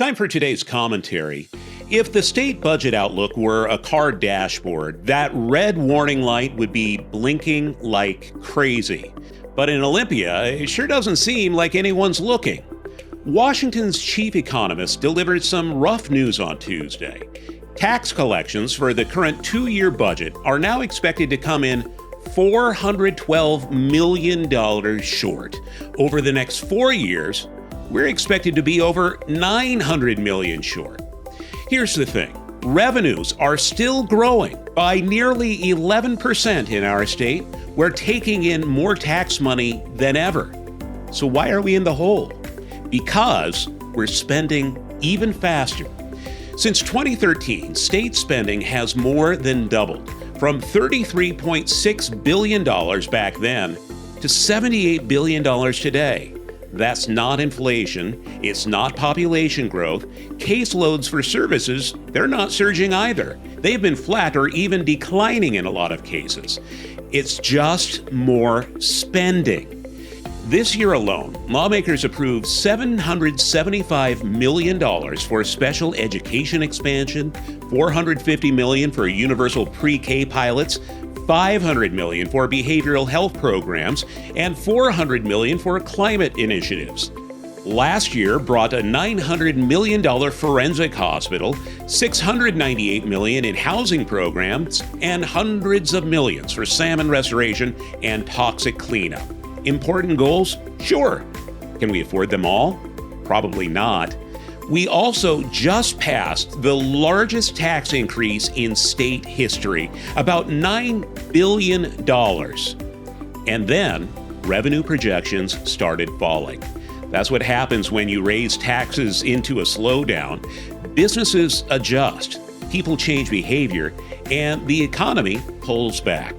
Time for today's commentary. If the state budget outlook were a car dashboard, that red warning light would be blinking like crazy. But in Olympia, it sure doesn't seem like anyone's looking. Washington's chief economist delivered some rough news on Tuesday. Tax collections for the current two-year budget are now expected to come in $412 million short. Over the next 4 years, we're expected to be over $900 million short. Here's the thing. Revenues are still growing by nearly 11% in our state. We're taking in more tax money than ever. So why are we in the hole? Because we're spending even faster. Since 2013, state spending has more than doubled, from $33.6 billion back then to $78 billion today. That's not inflation, it's not population growth. Caseloads for services, they're not surging either. They've been flat or even declining in a lot of cases. It's just more spending. This year alone, lawmakers approved $775 million for special education expansion, $450 million for universal pre-K pilots, $500 million for behavioral health programs, and $400 million for climate initiatives. Last year brought a $900 million forensic hospital, $698 million in housing programs, and hundreds of millions for salmon restoration and toxic cleanup. Important goals? Sure. Can we afford them all? Probably not. We also just passed the largest tax increase in state history, about $9 billion. And then revenue projections started falling. That's what happens when you raise taxes into a slowdown. Businesses adjust, people change behavior, and the economy pulls back.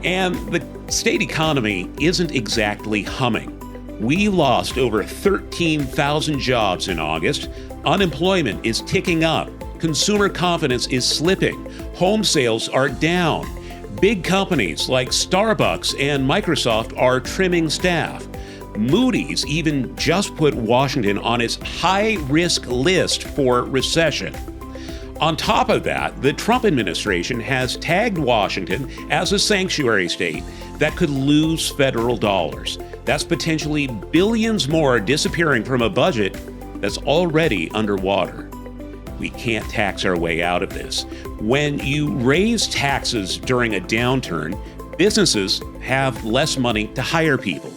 And the state economy isn't exactly humming. We lost over 13,000 jobs in August. Unemployment is ticking up. Consumer confidence is slipping. Home sales are down. Big companies like Starbucks and Microsoft are trimming staff. Moody's even just put Washington on its high-risk list for recession. On top of that, the Trump administration has tagged Washington as a sanctuary state that could lose federal dollars. That's potentially billions more disappearing from a budget that's already underwater. We can't tax our way out of this. When you raise taxes during a downturn, businesses have less money to hire people.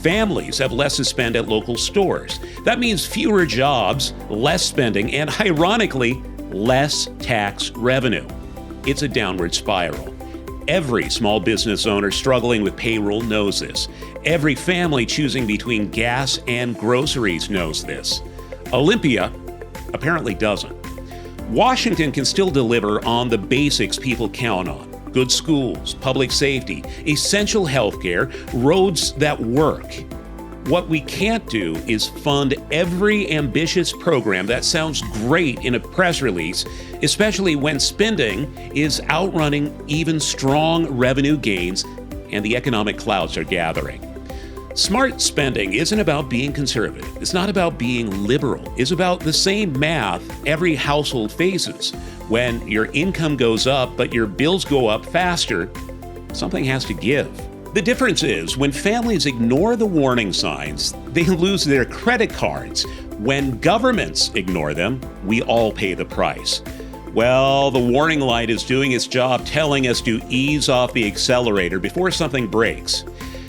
Families have less to spend at local stores. That means fewer jobs, less spending, and ironically, less tax revenue. It's a downward spiral. Every small business owner struggling with payroll knows this. Every family choosing between gas and groceries knows this. Olympia apparently doesn't. Washington can still deliver on the basics people count on. Good schools, public safety, essential healthcare, roads that work. What we can't do is fund every ambitious program that sounds great in a press release, especially when spending is outrunning even strong revenue gains and the economic clouds are gathering. Smart spending isn't about being conservative. It's not about being liberal. It's about the same math every household faces. When your income goes up, but your bills go up faster, something has to give. The difference is when families ignore the warning signs, they lose their credit cards. When governments ignore them, we all pay the price. Well, the warning light is doing its job telling us to ease off the accelerator before something breaks.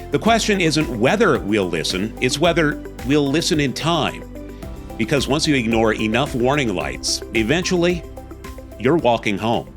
The question isn't whether we'll listen, it's whether we'll listen in time. Because once you ignore enough warning lights, eventually, you're walking home.